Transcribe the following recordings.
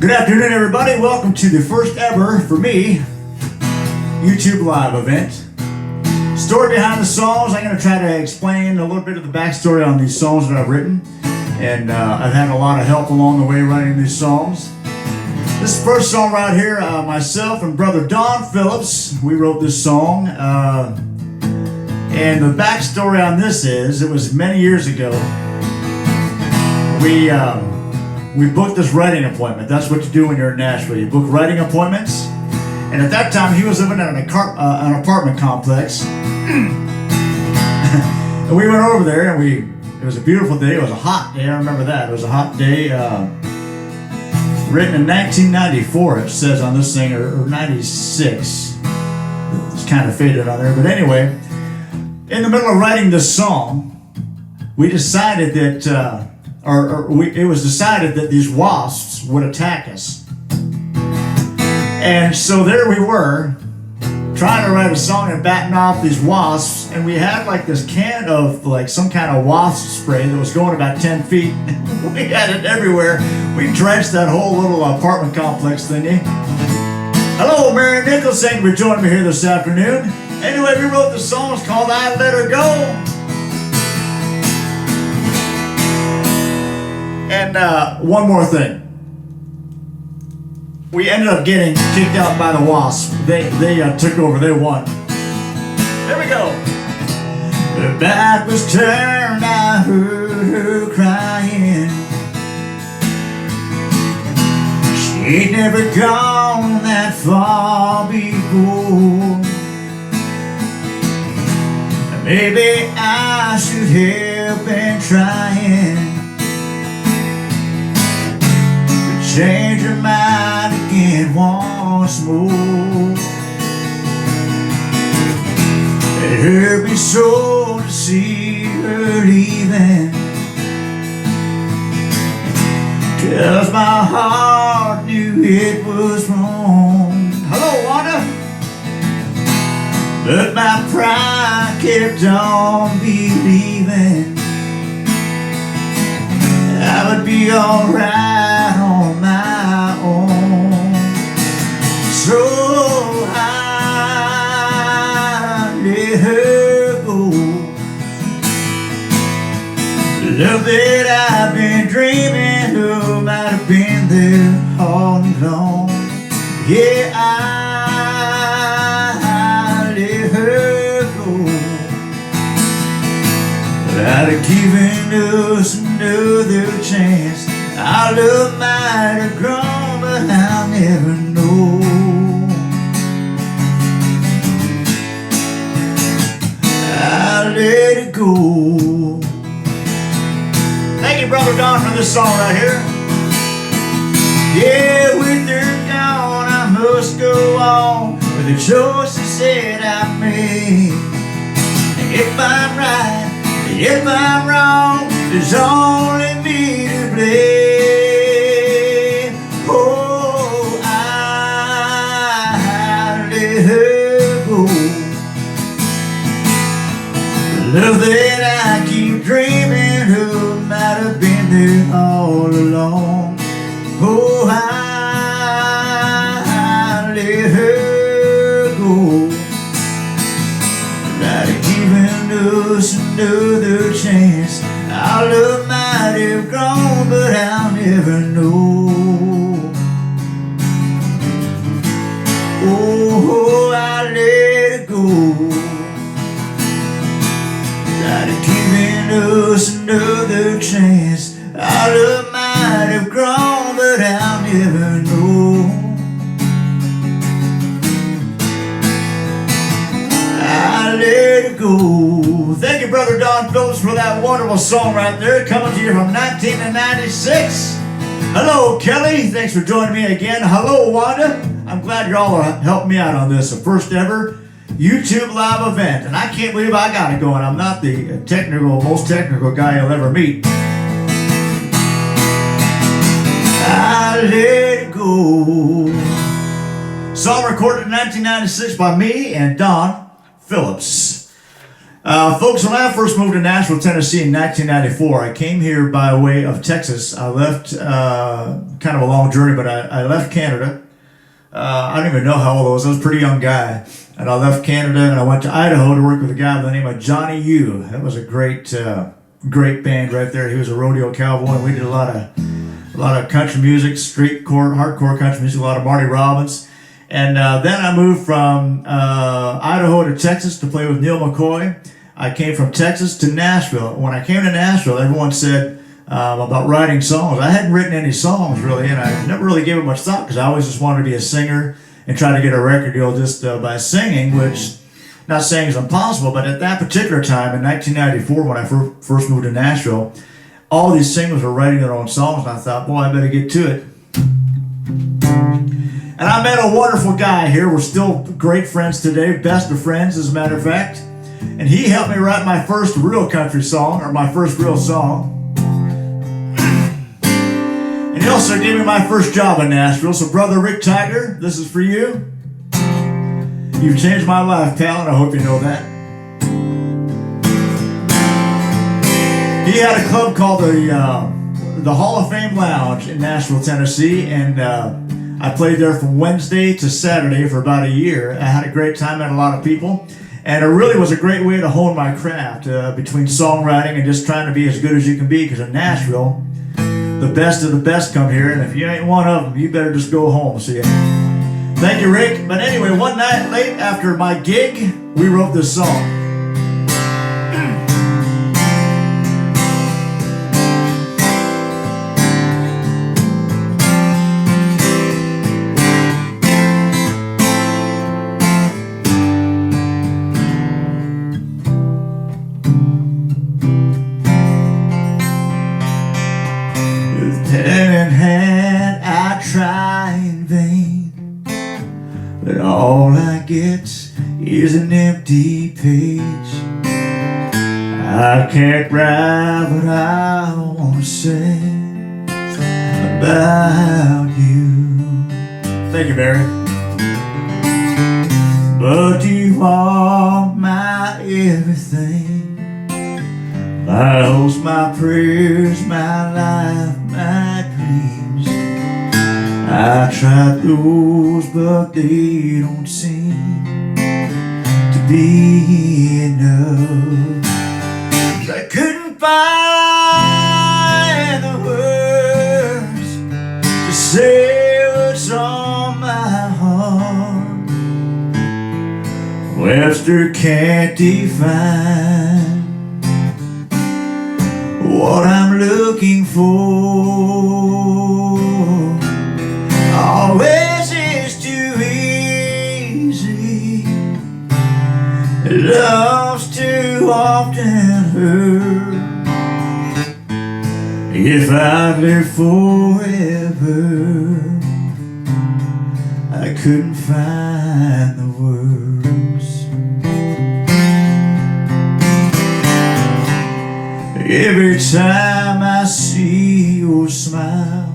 Good afternoon, everybody. Welcome to the first ever, for me, YouTube Live event. Story behind the songs. I'm going to try to explain a little bit of the backstory on these songs that I've written. And I've had a lot of help along the way writing these songs. This first song right here, myself and brother Don Phillips, we wrote this song. And the backstory on this is, it was many years ago. We booked this writing appointment. That's what you do when you're in Nashville. You book writing appointments. And at that time, he was living in an apartment complex. And we went over there, and it was a beautiful day. It was a hot day. I remember that. It was a hot day. Written in 1994, it says on this thing, or 96. It's kind of faded on there. But anyway, in the middle of writing this song, we decided that... it was decided that these wasps would attack us. And so there we were, trying to write a song and batting off these wasps, and we had like this can of like some kind of wasp spray that was going about 10 feet. We had it everywhere. We drenched that whole little apartment complex thingy. Hello, Mary Nichols, thank you for joining me here this afternoon. Anyway, we wrote the song. It's called I Let Her Go. And one more thing. We ended up getting kicked out by the wasp. They took over. They won. Here we go. Her back was turned. I heard her crying. She'd never gone that far before. Maybe I should have been trying. Change her mind again once more. It hurt me so to see her leaving, 'cause my heart knew it was wrong. Hello, Wanda. But my pride kept on believing I would be alright on my own. So I let her go. The love that I've been dreaming of might have been there all along. Yeah, I let her go. I'd have given us another chance. Our love might have grown, but I'll never know. I let it go. Thank you, Brother Don, for this song right here. Yeah, with her gone, I must go on with the choices that I made. If I'm right, if I'm wrong, there's only me to blame. Oh, I let her go. The love that I keep dreaming of might have been there all along. Oh, I let her go. Might have given us another chance. Our love might have grown, but I'll never know. Oh, I let it go. Might have given us another chance. Our love might have grown, but I'll never know. I let it go. Thank you, Brother Don Phillips, for that wonderful song right there, coming to you from 1996. Hello, Kelly. Thanks for joining me again. Hello, Wanda. I'm glad you all are helping me out on this, the first ever YouTube Live event. And I can't believe I got it going. I'm not the most technical guy you'll ever meet. I let it go. Song recorded in 1996 by me and Don Phillips. Folks, when I first moved to Nashville, Tennessee in 1994, I came here by way of Texas. I left kind of a long journey, but I left Canada. I don't even know how old I was. I was a pretty young guy. And I left Canada and I went to Idaho to work with a guy by the name of Johnny U. That was a great band right there. He was a rodeo cowboy, and we did a lot of country music, streetcore, hardcore country music, a lot of Marty Robbins. And then I moved from Idaho to Texas to play with Neil McCoy. I came from Texas to Nashville. When I came to Nashville, everyone said about writing songs. I hadn't written any songs really, and I never really gave it much thought because I always just wanted to be a singer and try to get a record deal just by singing, which, not saying is impossible, but at that particular time in 1994 when I first moved to Nashville, all these singers were writing their own songs, and I thought, boy, I better get to it. And I met a wonderful guy here. We're still great friends today, best of friends as a matter of fact. And he helped me write my first real country song, or my first real song. And he also gave me my first job in Nashville. So brother Rick Tiger, this is for you. You've changed my life, pal, and I hope you know that. He had a club called the Hall of Fame Lounge in Nashville, Tennessee, and I played there from Wednesday to Saturday for about a year. I had a great time, met a lot of people. And it really was a great way to hone my craft between songwriting and just trying to be as good as you can be, because in Nashville, the best of the best come here, and if you ain't one of them, you better just go home. So thank you, Rick. But anyway, one night late after my gig, we wrote this song. Pen in hand, I try in vain, but all I get is an empty page. I can't write what I want to say about you. Thank you, Barry. But you are my everything, my hopes, my prayers, my life, my dreams. I tried those, but they don't seem to be enough. I couldn't find the words to say what's on my heart. Webster can't define what I'm looking for. Always is too easy. Love's too often hurt. If I lived forever, I couldn't find the words. Every time I see your smile,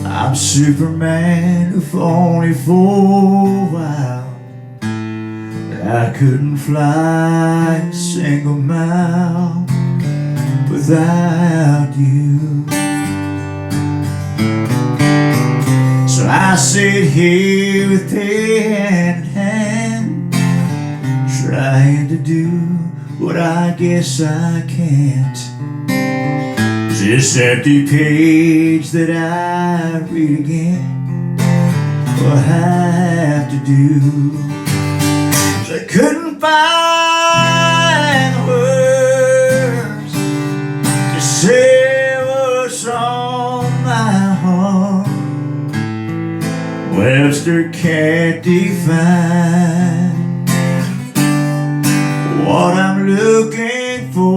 I'm Superman, if only for a while. But I couldn't fly a single mile without you. So I sit here with pen in hand, trying to do what I guess I can't. This empty page that I read again will have to do. 'Cause I couldn't find the words to say what's on my heart. Webster can't define what I'm looking for.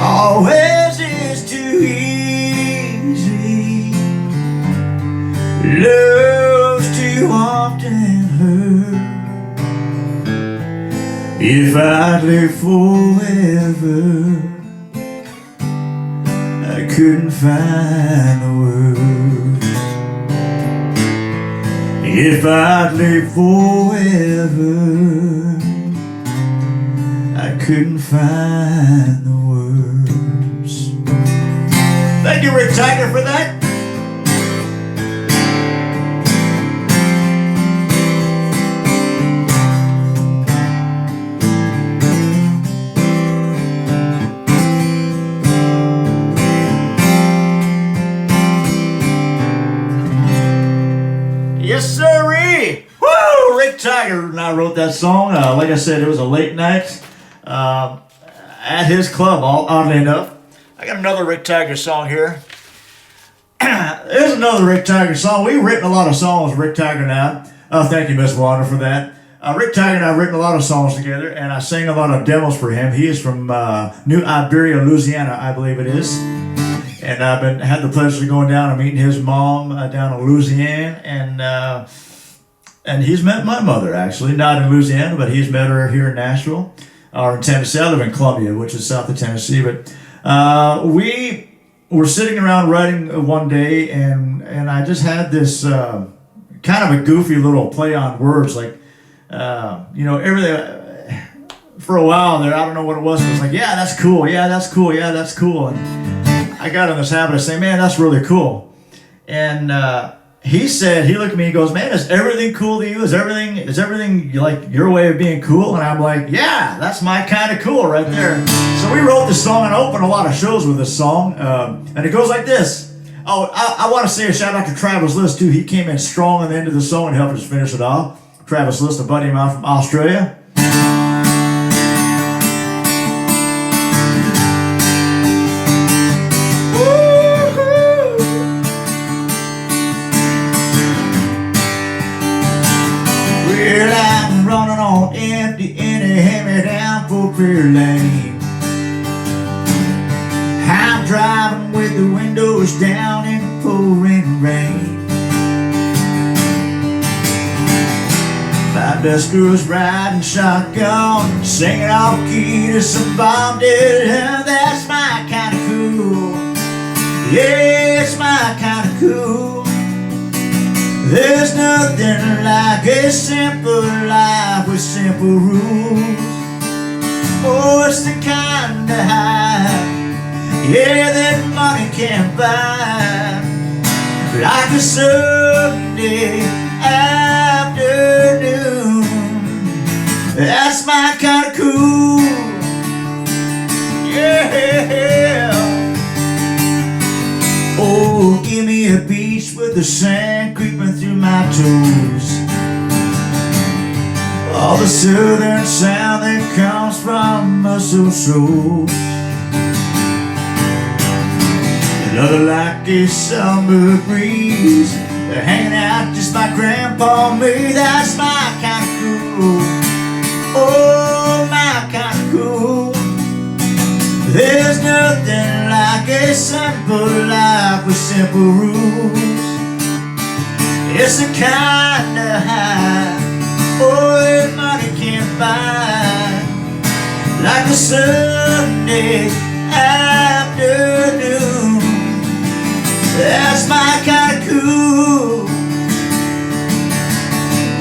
Always is too easy. Love's too often hurt. If I lived forever, I couldn't find the words. If I'd live forever, I couldn't find the words. Thank you, Rick Tiger, for that. Yes, sirree! Woo! Rick Tiger and I wrote that song. Like I said, it was a late night at his club, oddly enough. I got another Rick Tiger song here. There's another Rick Tiger song. We've written a lot of songs with Rick Tiger now. Thank you, Miss Wander, for that. Rick Tiger and I have written a lot of songs together, and I sing a lot of demos for him. He is from New Iberia, Louisiana, I believe it is. And I've had the pleasure of going down and meeting his mom down in Louisiana, and he's met my mother, actually, not in Louisiana, but he's met her here in Nashville, or in Tennessee. I live in Columbia, which is south of Tennessee. But we were sitting around writing one day, and I just had this kind of a goofy little play on words, like, everything. For a while there, I don't know what it was, but it was like, yeah, that's cool, yeah, that's cool, yeah, that's cool. And I got in this habit of saying, man, that's really cool. And he looked at me, he goes, man, is everything cool to you? Is everything like your way of being cool? And I'm like, yeah, that's my kind of cool right there. So we wrote this song, and I opened a lot of shows with this song. And it goes like this. Oh, I want to say a shout out to Travis List, too. He came in strong at the end of the song and helped us finish it off. Travis List, a buddy of mine from Australia. Running on empty and it hit me down for Prairie Lane. I'm driving with the windows down in the pouring rain. My best girl's riding shotgun, singing off key to some Bob Dylan. That's my kind of cool. Yeah, it's my kind of cool. There's nothing like a simple life with simple rules. Oh, it's the kind of high, yeah, that money can't buy. Like a Sunday afternoon. That's my kind of cool. Yeah. Oh, give me a beach with the sand creeping through my toes. All the southern sound that comes from muscle shoals. Another like a summer breeze, hanging out just like Grandpa and me. That's my kind of cool. Oh, my kind of cool. There's nothing like a simple life with simple rules. It's the kind of high, oh, that money can't buy. Like a Sunday afternoon. That's my kind of cool.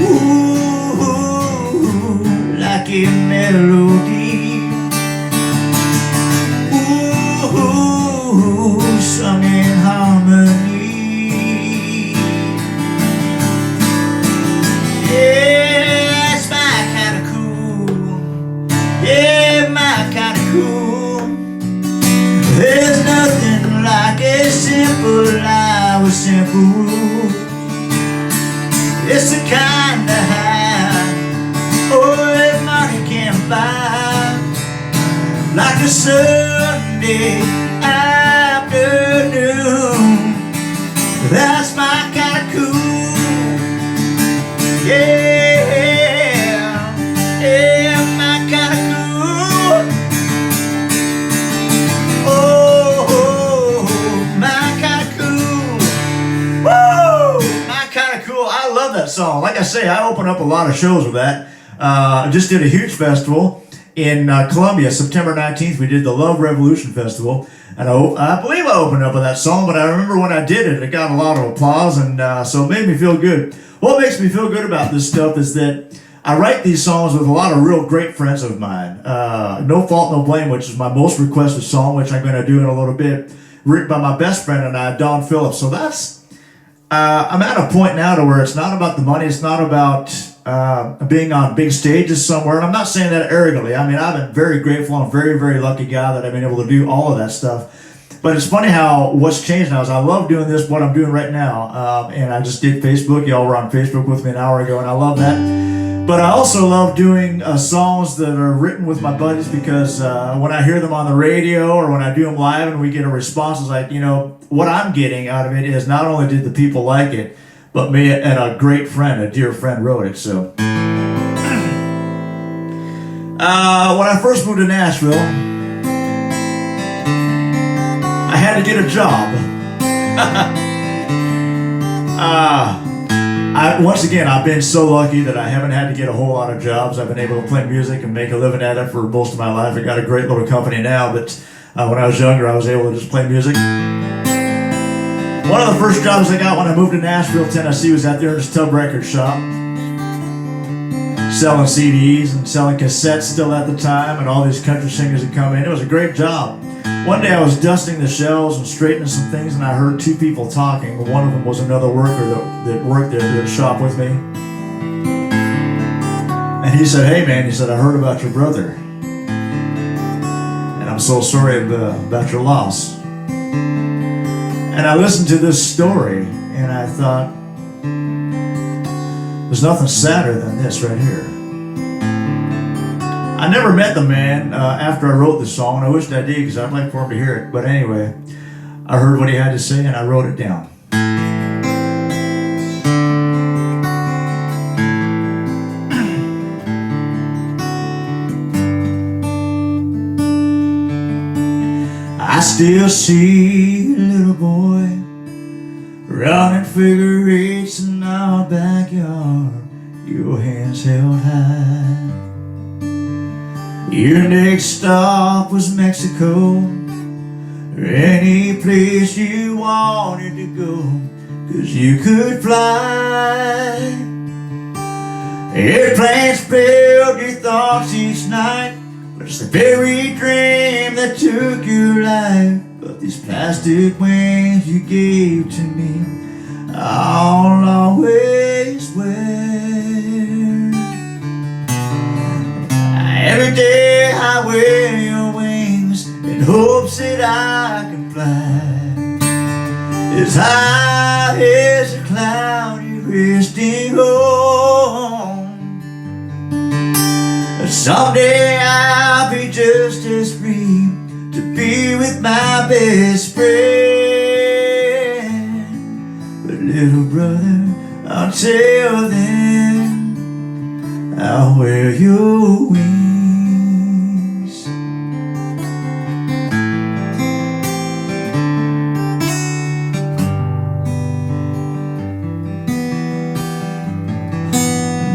Ooh, like a melody. Sung in harmony. Yeah, it's my kind of cool. Yeah, my kind of cool. There's nothing like a simple life with simple rules. It's the kind of high, oh, that money can't buy. Like a Sunday afternoon. That's my kind of cool. Yeah, yeah, my kind of cool. Oh, my kind of cool. Woo, my kind of cool. love that song. Like I say, I open up a lot of shows with that. I just did a huge festival, in Columbia, September 19th. We did the Love Revolution Festival, and I believe I opened up with that song, but I remember when I did it, it got a lot of applause, and so it made me feel good. What makes me feel good about this stuff is that I write these songs with a lot of real great friends of mine. No Fault, No Blame, which is my most requested song, which I'm going to do in a little bit, written by my best friend and I, Don Phillips. So that's, I'm at a point now to where it's not about the money, it's not about being on big stages somewhere. And I'm not saying that arrogantly. I mean, I've been very grateful. I'm a very, very lucky guy that I've been able to do all of that stuff. But it's funny how what's changed now is I love doing this, what I'm doing right now. And I just did Facebook. Y'all were on Facebook with me an hour ago, and I love that. But I also love doing songs that are written with my buddies because when I hear them on the radio or when I do them live and we get a response, it's like, you know, what I'm getting out of it is not only did the people like it, but me and a great friend, a dear friend, wrote it. So when I first moved to Nashville, I had to get a job. Once again, I've been so lucky that I haven't had to get a whole lot of jobs. I've been able to play music and make a living at it for most of my life. I got a great little company now, but when I was younger, I was able to just play music. One of the first jobs I got when I moved to Nashville, Tennessee was out there in this Tub Record shop, selling CDs and selling cassettes still at the time, and all these country singers would come in. It was a great job. One day I was dusting the shelves and straightening some things, and I heard two people talking. One of them was another worker that worked there at the shop with me. And he said, "Hey man," he said, "I heard about your brother. And I'm so sorry about your loss." And I listened to this story, and I thought, there's nothing sadder than this right here. I never met the man after I wrote this song, and I wished I did because I'd like for him to hear it. But anyway, I heard what he had to say and I wrote it down. I still see a little boy running figure eights in our backyard, your hands held high. Your next stop was Mexico, or any place you wanted to go, 'cause you could fly. Airplanes filled your thoughts each night, but it's the very dream that took your life. But these plastic wings you gave to me, I'll always wear. Every day I wear your wings in hopes that I can fly as high as a cloud you're resting home. Someday I'll be just as free to be with my best friend. But little brother, until then, I'll wear your wings.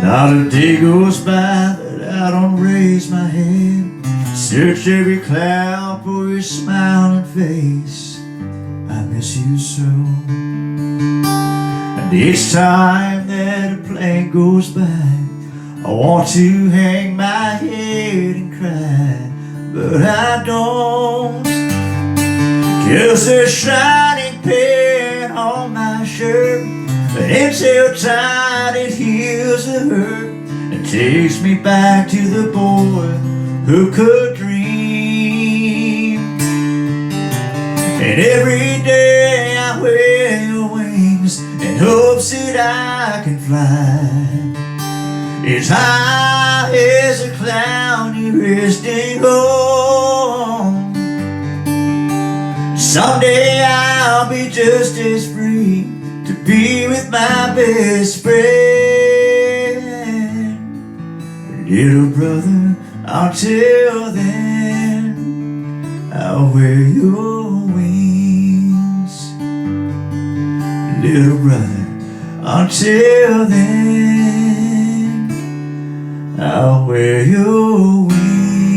Not a day goes by that I don't raise my head, search every cloud for your smiling face. I miss you so. And each time that a plane goes by, I want to hang my head and cry, but I don't, 'cause there's shining pen on my shirt, but it's so tight it heals the hurt and takes me back to the boy who could dream. And every day I wear your wings in hopes that I can fly as high as a cloud you're resting home. Someday I'll be just as free to be with my best friend. Little brother, until then, I'll wear your wings. Little brother, until then, I'll wear your wings.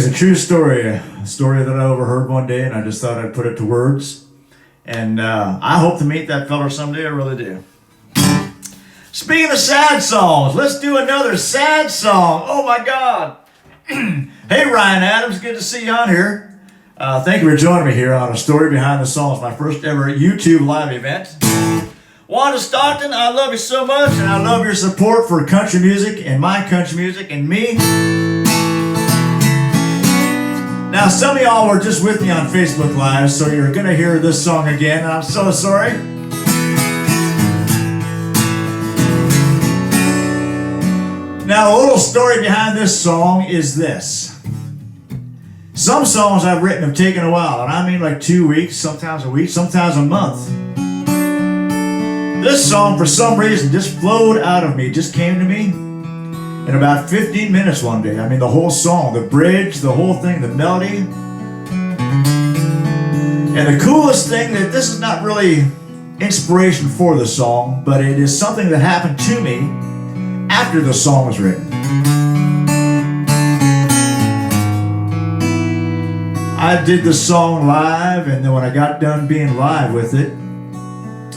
is a true story, a story that I overheard one day, and I just thought I'd put it to words. And I hope to meet that fella someday, I really do. Speaking of sad songs, let's do another sad song. Oh my God. Hey Ryan Adams, good to see you on here. Thank you for joining me here on A Story Behind the Songs, my first ever YouTube live event. Wanda Stockton, I love you so much, and I love your support for country music and my country music and me. Now, some of y'all were just with me on Facebook Live, so you're going to hear this song again, and I'm so sorry. Now, a little story behind this song is this. Some songs I've written have taken a while, and I mean like 2 weeks, sometimes a week, sometimes a month. This song, for some reason, just flowed out of me, just came to me in about 15 minutes one day. I mean, the whole song, the bridge, the whole thing, the melody. And the coolest thing, that this is not really inspiration for the song, but it is something that happened to me after the song was written. I did the song live, and then when I got done being live with it,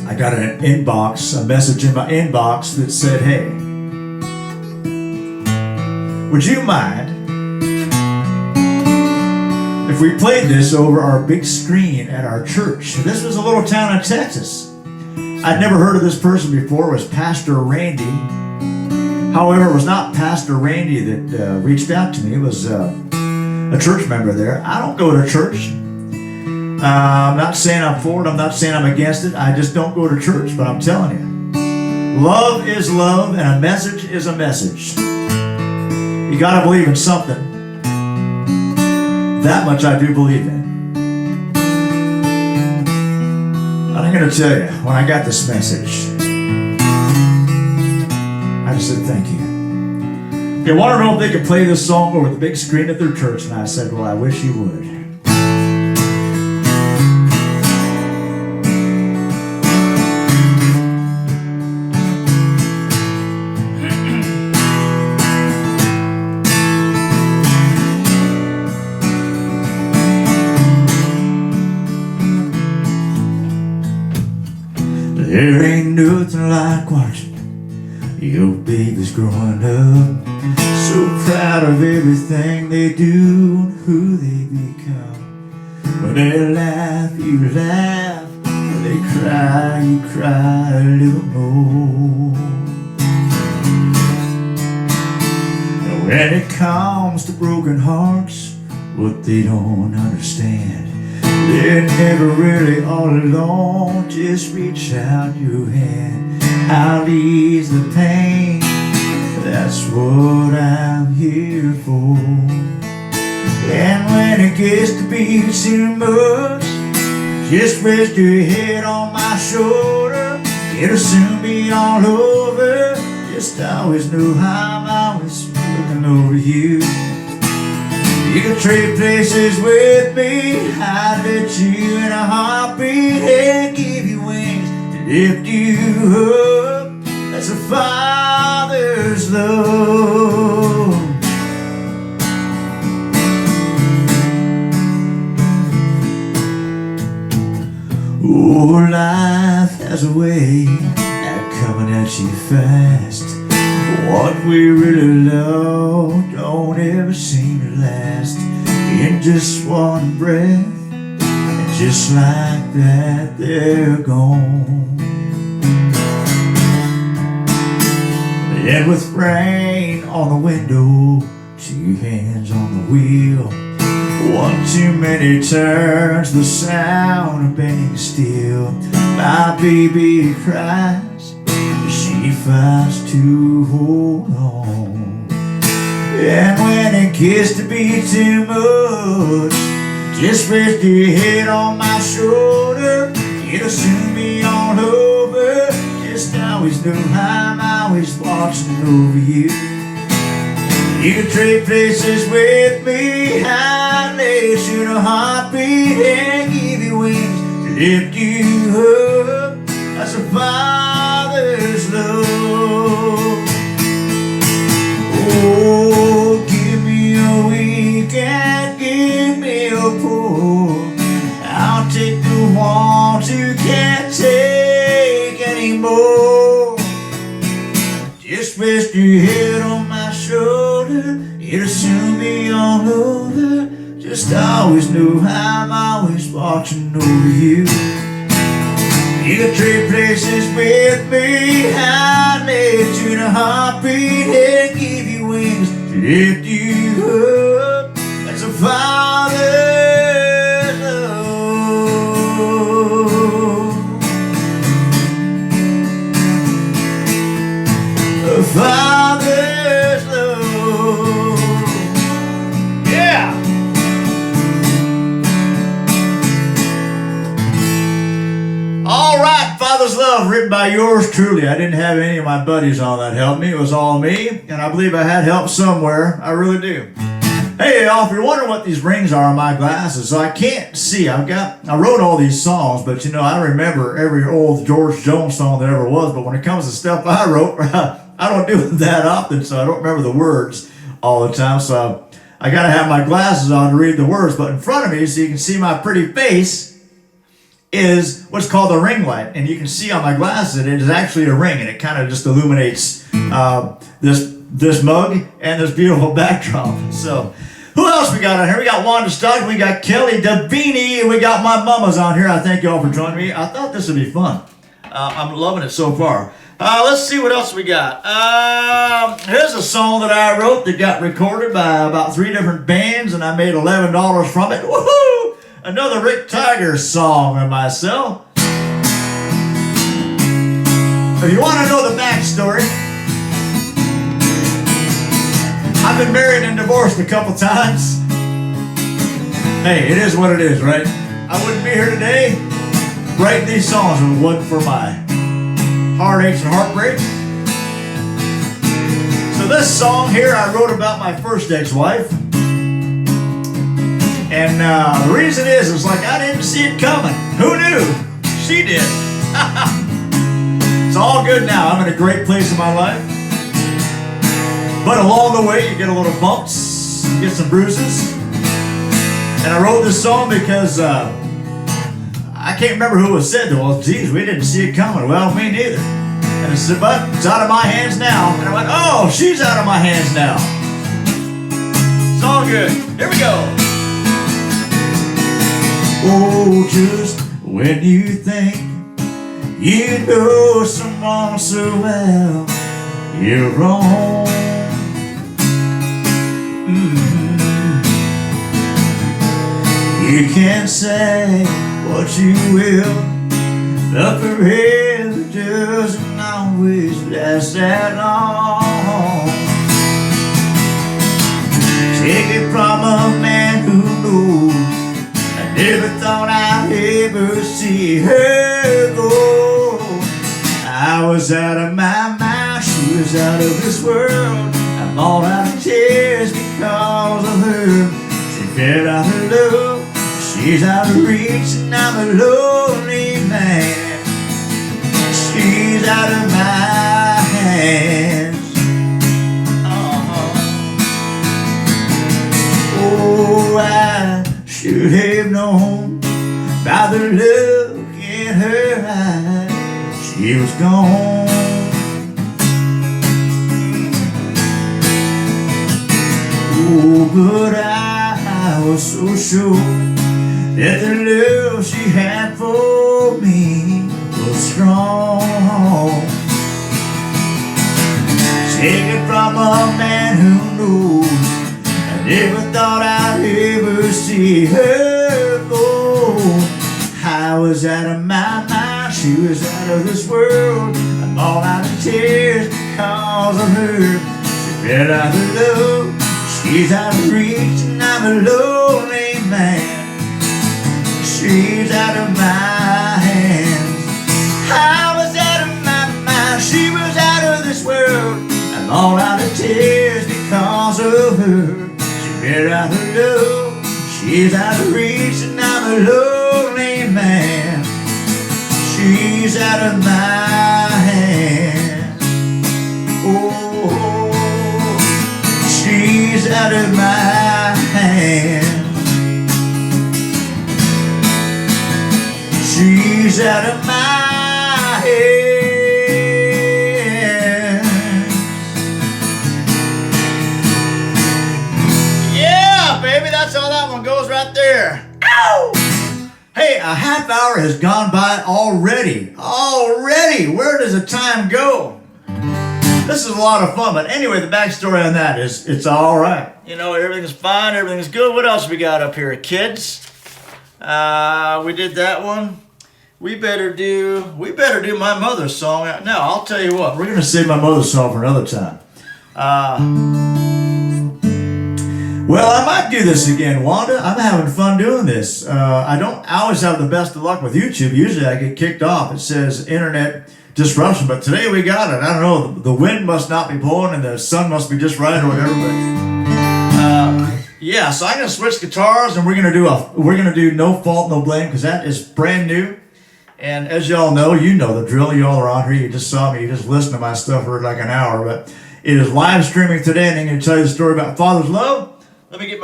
I got an inbox, a message in my inbox that said, hey, would you mind if we played this over our big screen at our church? This was a little town in Texas. I'd never heard of this person before. It was Pastor Randy. However, it was not Pastor Randy that reached out to me. It was a church member there. I don't go to church. I'm not saying I'm for it. I'm not saying I'm against it. I just don't go to church, but I'm telling you, love is love, and a message is a message. You gotta believe in something. That much I do believe in. And I'm gonna tell you, when I got this message, I just said thank you. They want to know if they could play this song over the big screen at their church, and I said, well, I wish you would. There ain't nothing like watching your babies growing up, so proud of everything they do and who they become. When they laugh, you laugh. When they cry, you cry a little more. And when it comes to broken hearts, what they don't understand, they're never really all alone. Just reach out your hand, I'll ease the pain. That's what I'm here for. And when it gets to be too much, just rest your head on my shoulder. It'll soon be all over. Just always know I'm always looking over you. You can trade places with me. I'd let you in a heartbeat and give you wings to lift you up. That's a father's love. Oh, life has a way of coming at you fast. What we really love don't ever seem to last. In just one breath, and just like that, they're gone. And with rain on the window, 2 hands on the wheel, one too many turns, the sound of bending steel. My baby cries, she fights to hold on. And when it gets to be too much, just rest your head on my shoulder. It'll soon be all over. Just always know I'm always watching over you. You can trade places with me. I'll let you in a heartbeat and give you wings to lift you up. That's a father's love. Oh, give me a weekend Just rest your head on my shoulder, it'll soon be all over. Just always know I'm always watching over you. You can trade places with me, I'll let you in a heartbeat and give you wings to lift you up. That's a father's love. A father's love. Yeah. All right, Father's Love, written by yours truly. I didn't have any of my buddies on that helped me. It was all me, and I believe I had help somewhere. I really do. Hey, y'all, if you're wondering what these rings are on my glasses, so I can't see. I wrote all these songs, but you know, I remember every old George Jones song there ever was, but when it comes to stuff I wrote, I don't do it that often, so I don't remember the words all the time, so I gotta have my glasses on to read the words. But in front of me, so you can see my pretty face, is what's called a ring light, and you can see on my glasses it is actually a ring, and it kind of just illuminates this mug and this beautiful backdrop. So who else we got on here? We got Wanda Stockton, we got Kelly Davini, and we got my mamas on here. I thank you all for joining me. I thought this would be fun. I'm loving it so far. Let's see what else we got. Here's a song that I wrote that got recorded by about 3 different bands, and I made $11 from it. Woohoo! Another Rick Tiger song of myself. If you want to know the backstory, I've been married and divorced a couple times. Hey, it is what it is, right? I wouldn't be here today writing these songs if it wasn't for my heartaches and heartbreaks. So this song here I wrote about my first ex-wife. And the reason is like I didn't see it coming. Who knew? She did. It's all good now. I'm in a great place in my life. But along the way, you get a little bumps, you get some bruises. And I wrote this song because I can't remember who it said, though. Well, geez, we didn't see it coming. Well, me neither. And I said, but it's out of my hands now. And I went, oh, she's out of my hands now. It's all good. Here we go. Oh, just when you think you know someone so well, you're wrong. You can say what you will, but forever doesn't always last that long. Take it from a man who knows. I never thought I'd ever see her go. I was out of my mind, she was out of this world. I'm all out of tears because of her. She fed out her love, she's out of reach, and I'm a lonely man. She's out of my hands. Oh, I should have known by the look in her eyes she was gone. Oh, but I was so sure that the love she had for me was strong. Take it from a man who knows. I never thought I'd ever see her go. I was out of my mind, she was out of this world. I'm all out of tears because of her. She fed out her love, she's out of reach, and I'm a lonely man. She's out of my hands. I was out of my mind, she was out of this world. I'm all out of tears because of her. She fed out her love, she's out of reach, and I'm a lonely man. She's out of my hands. Oh, she's out of my hands. She's out of my hands. a half hour has gone by already. Already! Where does the time go? This is a lot of fun, but anyway, the backstory on that is it's all right. You know, everything's fine, everything's good. What else we got up here? Kids. We did that one. We better do my mother's song. No, I'll tell you what. We're going to save my mother's song for another time. Well, I might do this again, Wanda. I'm having fun doing this. I always have the best of luck with YouTube. Usually I get kicked off. It says internet disruption, but today we got it. I don't know. The wind must not be blowing and the sun must be just right or whatever. But yeah, so I'm gonna switch guitars and we're gonna do No Fault, No Blame because that is brand new. And as y'all know, you know the drill. Y'all are on here. You just saw me. You just listened to my stuff for like an hour, but it is live streaming today, and I'm gonna tell you the story about Father's Love. Let me get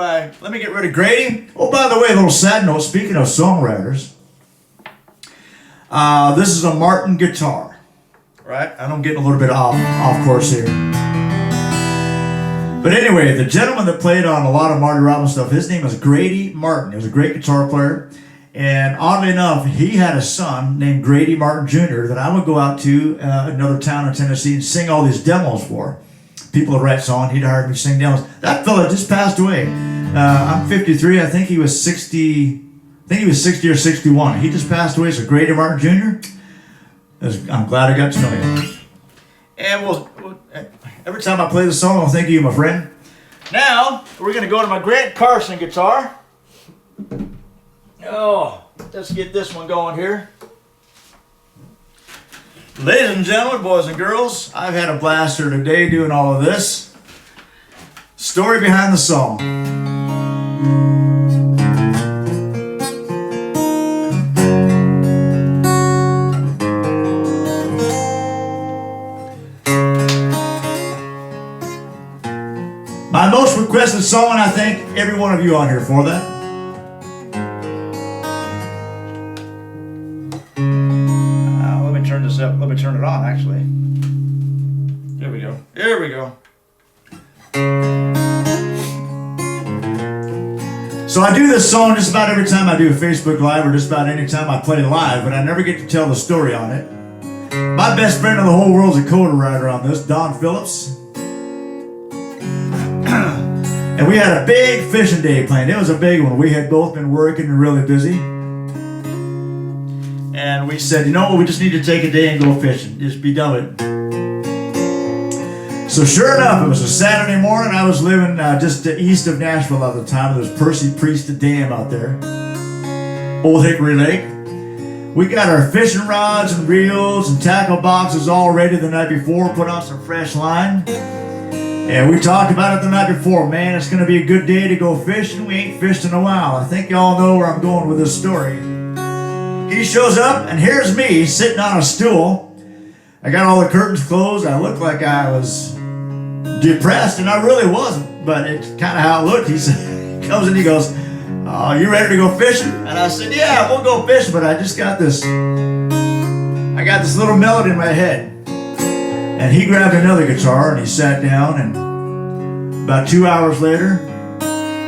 rid of Grady. Oh, by the way, a little side note. Speaking of songwriters, this is a Martin guitar, right? I'm getting a little bit off course here. But anyway, the gentleman that played on a lot of Marty Robbins stuff, his name is Grady Martin. He was a great guitar player. And oddly enough, he had a son named Grady Martin Jr. that I would go out to another town in Tennessee and sing all these demos for. People would write songs, he'd hire me to sing demos. That fella just passed away. I'm 53, I think he was 60 or 61. He just passed away, so Grady Martin Jr., I'm glad I got to know you. And every time I play the song, I'll think of you, my friend. Now, we're going to go to my Grant Carson guitar. Oh, let's get this one going here. Ladies and gentlemen, boys and girls, I've had a blast here today doing all of this. Story behind the song. My most requested song, and I thank every one of you on here for that. Let me turn it on, actually. There we go. There we go. So I do this song just about every time I do a Facebook Live or just about any time I play live, but I never get to tell the story on it. My best friend in the whole world is a coda writer on this, Don Phillips. And we had a big fishing day planned. It was a big one. We had both been working and really busy. And we said, you know what, we just need to take a day and go fishing. Just be done with it. So sure enough, it was a Saturday morning. I was living just east of Nashville at the time. There was Percy Priest Dam out there. Old Hickory Lake. We got our fishing rods and reels and tackle boxes all ready the night before. Put on some fresh line. And we talked about it the night before. Man, it's going to be a good day to go fishing. We ain't fished in a while. I think y'all know where I'm going with this story. He shows up, and here's me sitting on a stool. I got all the curtains closed. I looked like I was depressed, and I really wasn't, but it's kind of how it looked. He comes in, he goes, "Oh, you ready to go fishing?" And I said, "Yeah, we'll go fishing, but I got this little melody in my head." And he grabbed another guitar, and he sat down, and about 2 hours later,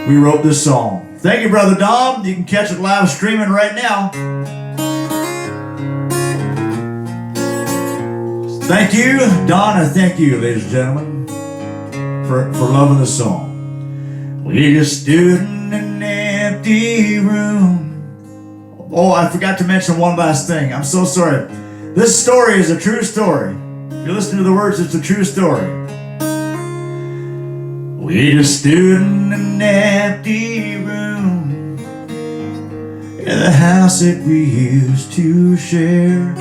we wrote this song. Thank you, Brother Dom. You can catch it live streaming right now. Thank you, Donna. Thank you, ladies and gentlemen, for loving the song. We just stood in an empty room. Oh, I forgot to mention one last thing. I'm so sorry. This story is a true story. If you listen to the words, it's a true story. We just stood in an empty room in the house that we used to share.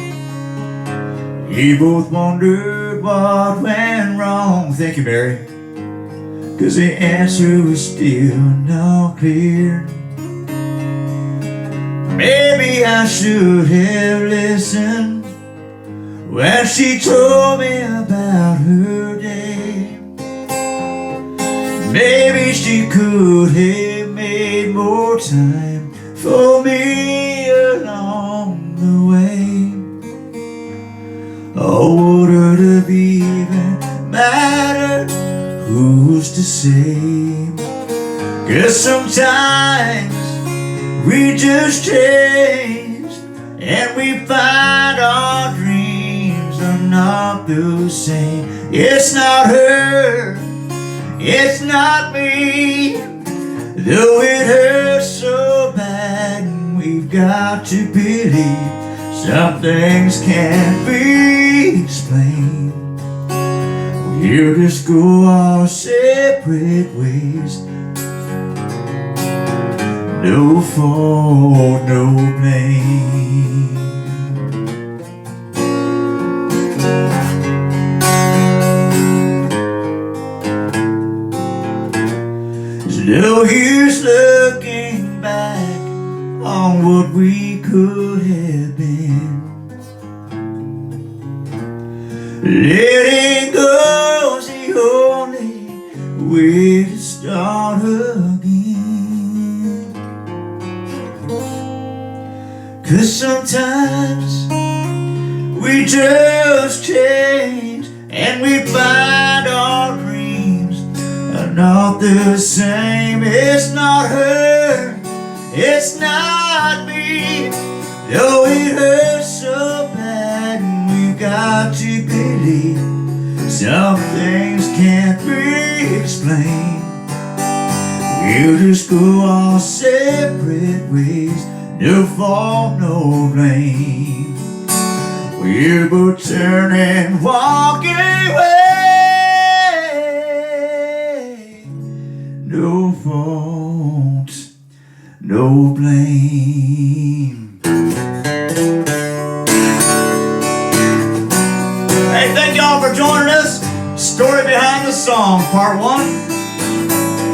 We both wondered what went wrong. Thank you, Mary. 'Cause the answer was still not clear. Maybe I should have listened when she told me about her day. Maybe she could have made more time for me along the way. Oh, would it have even mattered? Who's to say? 'Cause sometimes we just change. and we find our dreams are not the same. It's not her, it's not me, though it hurts so bad. We've got to believe some things can't be explained. We'll just go our separate ways. No fault, no blame. There's no use looking back on what we could have been. Letting go's the only way to start again. 'Cause sometimes we just change and we find our dreams are not the same. It's not her, it's not me, though it hurts so bad. We've got to believe some things can't be explained. We'll just go our separate ways. No fault, no blame. We'll both turn and walk away. No fault, no blame. Hey, thank y'all for joining us. Story Behind the Song, Part 1.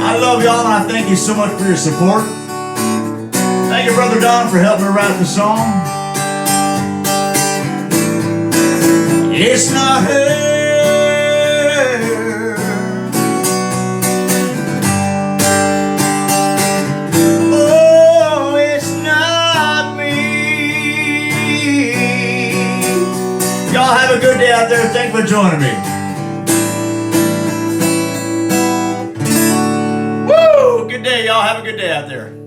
I love y'all and I thank you so much for your support. Thank you, Brother Don, for helping me write the song. It's not her, oh, it's not me. Y'all have a good day out there. Thank you for joining me. Woo! Good day, y'all. Have a good day out there.